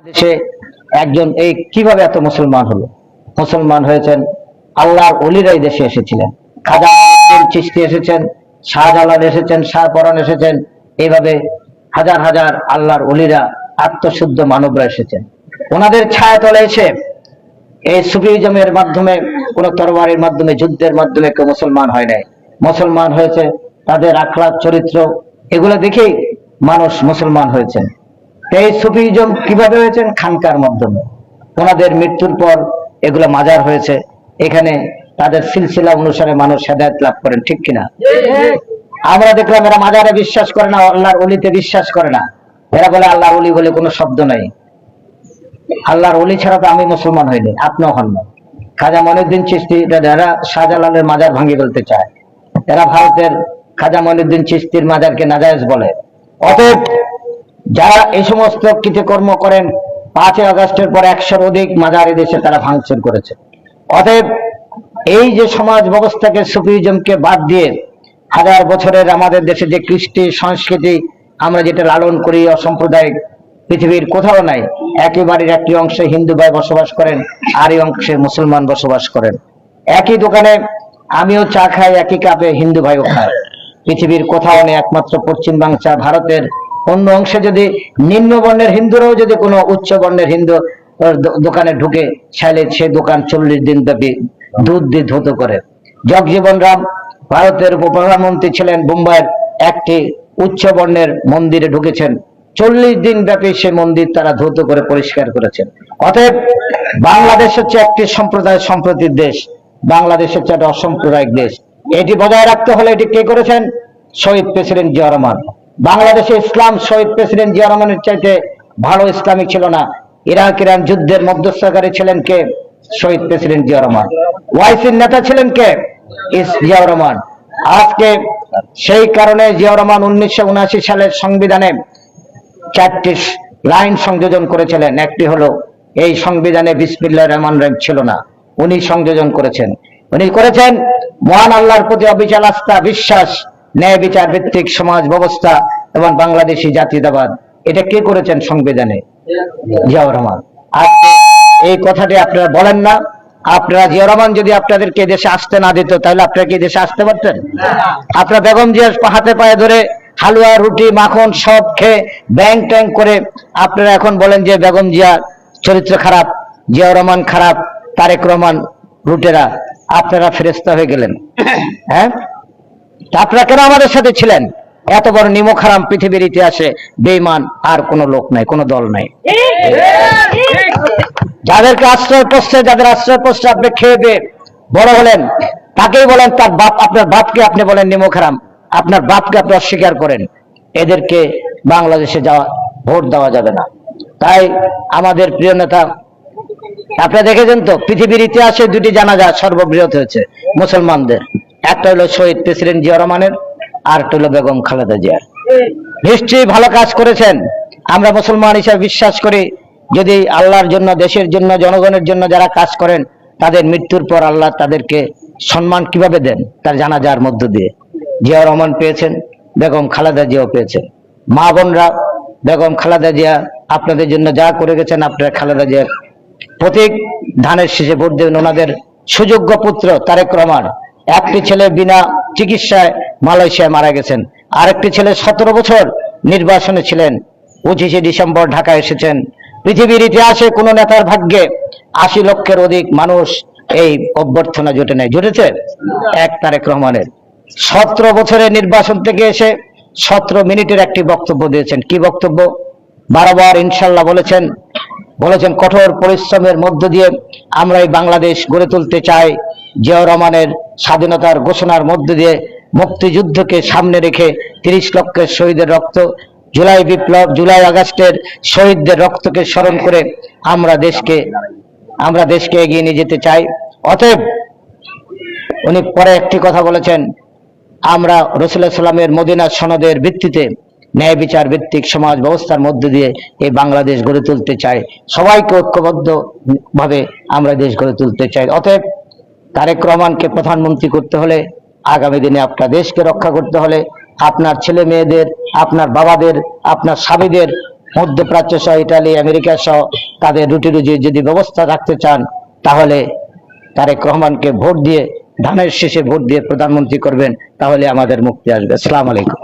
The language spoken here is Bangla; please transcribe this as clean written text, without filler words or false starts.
দেশে একজন এই কিভাবে এত মুসলমান হলো? মুসলমান হয়েছেন আল্লাহর ওলিরাই দেশে এসেছিলেন। খাজা মঈনুদ্দিন চিশতি এসেছেন, শাহজালাল এসেছেন, শাহপরান এসেছেন, এইভাবে হাজার হাজার আল্লাহর ওলিরা আত্মশুদ্ধ মানবরা এসেছেন। ওনাদের ছায়া তলে এসে এই সুফিজমের মাধ্যমে, কোন তরবারির মাধ্যমে, যুদ্ধের মাধ্যমে কেউ মুসলমান হয় নাই। মুসলমান হয়েছে তাদের আখলাক, চরিত্র, এগুলো দেখেই মানুষ মুসলমান হয়েছেন। এই সুফিজম কিভাবে হয়েছেন? খানকার মাধ্যমে। ওনাদের মৃত্যুর পর এগুলো মাজার হয়েছে, এখানে তাদের সিলসিলা অনুসারে মানুষ হেদায়েত লাভ করেন, ঠিক কিনা? আমরা দেখলাম এরা মাজারে বিশ্বাস করে না, আল্লাহর ওলিতে বিশ্বাস করে না। এরা বলে আল্লাহর ওলি বলে কোনো শব্দ নাই, আল্লাহর ওলি ছাড়া তো আমি মুসলমান হইনি, আপনিও হন না। খাজা মঈনুদ্দিন চিশতি, এরা শাহজালালের মাজার ভাঙিয়ে বলতে চায়। এরা ভারতের খাজা মঈনুদ্দিন চিশতির মাজারকে নাজায়েজ বলে। অতএব যারা এই সমস্ত কৃতকর্ম করেন, 5ই আগস্টের পর 100-র অধিক মাজার দেশে তারা ভাঙচুর করেছে। অতএব এই যে সমাজ ব্যবস্থাকে, সুফিজমকে বাদ দিয়ে হাজার বছরের আমাদের দেশে যে কৃষ্টি সংস্কৃতি আমরা যেটা লালন করি, অসাম্প্রদায়িক, পৃথিবীর কোথাও নাই। একেবারের একটি অংশে হিন্দু ভাই বসবাস করেন, আর এই অংশে মুসলমান বসবাস করেন। একই দোকানে আমিও চা খাই, একই কাপে হিন্দু ভাইও খায়। পৃথিবীর কোথাও নেই, একমাত্র পশ্চিম বাংলা, ভারতের অন্য অংশে যদি নিম্ন বর্ণের হিন্দুরাও যদি কোনো উচ্চ বর্ণের হিন্দু দোকানে ঢুকে, চাইলে সে দোকান 40 দিন ব্যাপী দুধ দিয়ে ধৌত করে। জগজীবন রাম ভারতের উপপ্রধানমন্ত্রী ছিলেন, বোম্বাইয়ের একটি উচ্চ বর্ণের মন্দিরে ঢুকেছেন, 40 দিন ব্যাপী সে মন্দির তারা ধৌত করে পরিষ্কার করেছেন। অতএব বাংলাদেশ হচ্ছে একটি সম্প্রদায় সম্প্রতির দেশ, বাংলাদেশ হচ্ছে একটা অসাম্প্রদায়িক দেশ। এটি বজায় রাখতে হলে এটি কে করেছেন? শহীদ প্রেসিডেন্ট জিয়া রহমান। বাংলাদেশে ইসলাম শহীদ প্রেসিডেন্ট জিয়া রহমানের চাইতে ভালো ইসলামিক ছিল না। ইরাক ইরান যুদ্ধের মধ্যস্থকারী ছিলেন কে? শহীদ প্রেসিডেন্ট জিয়া রহমান। ওয়াইসির নেতা ছিলেন কে? জিয়া রহমান। আজকে সেই কারণে জিয়া রহমান 1979 সালের সংবিধানে 4টি লাইন সংযোজন করেছিলেন। একটি হলো, এই সংবিধানে বিসমিল্লাহির রহমানির রহিম ছিল না, উনি সংযোজন করেছেন। উনি করেছেন মহান আল্লাহর প্রতি অবিচল আস্থা, বিশ্বাস, ন্যায় বিচার ভিত্তিক সমাজ ব্যবস্থা এবং বাংলাদেশি জাতীয়তাবাদ। এটা কে করেছেন সংবিধানে? জিয়াউর রহমান। আজকে এই কথাটি আপনারা বলেন না। আপনারা, জিয়া রহমান যদি আপনাদেরকে দেশে আসতে না দিত, তাহলে আপনারা কি দেশে আসতে পারতেন? আপনারা বেগম জিয়ার হাতে পায়ে ধরে হালুয়া, রুটি, মাখন সব খেয়ে ব্যাং ট্যাং করে আপনারা এখন বলেন যে বেগম জিয়া চরিত্র খারাপ, জিয়াউর রহমান খারাপ, তারেক রহমান রুটেরা। আপনারা ফেরেশতা হয়ে গেলেন। হ্যাঁ, আপনারা কেন আমাদের সাথে ছিলেন? এত বড় নিমক হারাম পৃথিবীর ইতিহাসে বেঈমান আর কোন লোক নাই, কোন দল নাই। যাদেরকে আশ্রয় পোষে, যাদের আশ্রয় পোষে আপনি খেয়ে দিয়ে বড় হলেন, তাকেই বলেন তার বাপ। আপনার বাপকে আপনি বলেন নিমক হারাম, আপনার বাপকে আপনি অস্বীকার করেন। এদেরকে বাংলাদেশে ভোট দেওয়া যাবে না। তাই আমাদের প্রিয় নেতা, আপনারা দেখেছেন তো পৃথিবীর ইতিহাসে 2টি জানাজা সর্ববৃহৎ হয়েছে মুসলমানদের। একটা হলো শহীদ প্রেসিডেন্ট জিয়া রহমানের, আর একটা হলো বেগম খালেদা জিয়ার। নিশ্চয়ই ভালো কাজ করেছেন। আমরা মুসলমান হিসেবে বিশ্বাস করি, যদি আল্লাহর জন্য, দেশের জন্য, জনগণের জন্য যারা কাজ করেন, তাদের মৃত্যুর পর আল্লাহ তাদেরকে সম্মান কিভাবে দেন? তার জানাজার মধ্য দিয়ে। জিয়া রহমান পেয়েছেন, বেগম খালেদা জিয়াও পেয়েছেন। মা বোনরা, বেগম খালেদা জিয়া আপনাদের জন্য যা করে গেছেন, আপনারা খালেদা জিয়ার প্রতীক ধানের শীষে ভোট দেবেন। ওনাদের সুযোগ্য পুত্র তারেক রহমান, একটি ছেলে বিনা চিকিৎসায় মালয়েশিয়ায় মারা গেছেন, আরেকটি ছেলে 17 বছর নির্বাসনে ছিলেন, 25শে ডিসেম্বর ঢাকায় এসেছেন। পৃথিবীর ইতিহাসে কোন নেতার ভাগ্যে 80 লক্ষের অধিক মানুষ এই অভ্যর্থনা জোটে নাই, জুটেছে এক তারেক রহমানের। 17 বছরের নির্বাসন থেকে এসে 17 মিনিটের একটি বক্তব্য দিয়েছেন। কি বক্তব্য? বারবার ইনশাল্লাহ বলেছেন, কঠোর পরিশ্রমের মধ্য দিয়ে আমরা এই বাংলাদেশ গড়ে তুলতে চাই। জিয়াউর রহমানের স্বাধীনতার ঘোষণার মধ্য দিয়ে মুক্তিযুদ্ধকে সামনে রেখে 30 লক্ষের শহীদের রক্ত, জুলাই বিপ্লব, জুলাই আগস্টের শহীদদের রক্তকে স্মরণ করে আমরা দেশকে এগিয়ে নিয়ে যেতে চাই। অতএব উনি পরে একটি কথা বলেছেন, আমরা রাসূলুল্লাহ সাল্লামের মদিনা সনদের ভিত্তিতে ন্যায় বিচার ভিত্তিক সমাজ ব্যবস্থার মধ্য দিয়ে এই বাংলাদেশ গড়ে তুলতে চাই। সবাইকে ঐক্যবদ্ধ ভাবে আমরা দেশ গড়ে তুলতে চাই। অতএব তারেক রহমানকে প্রধানমন্ত্রী করতে হলে, আগামী দিনে আপনার দেশকে রক্ষা করতে হলে, আপনার ছেলে মেয়েদের, আপনার বাবাদের, আপনার স্বামীদের মধ্যপ্রাচ্য সহ ইটালি আমেরিকা সহ তাদের রুটি রুজির যদি ব্যবস্থা রাখতে চান, তাহলে তারেক রহমানকে ভোট দিয়ে, ধানের শেষে ভোট দিয়ে প্রধানমন্ত্রী করবেন, তাহলে আমাদের মুক্তি আসবে। আসসালামু আলাইকুম।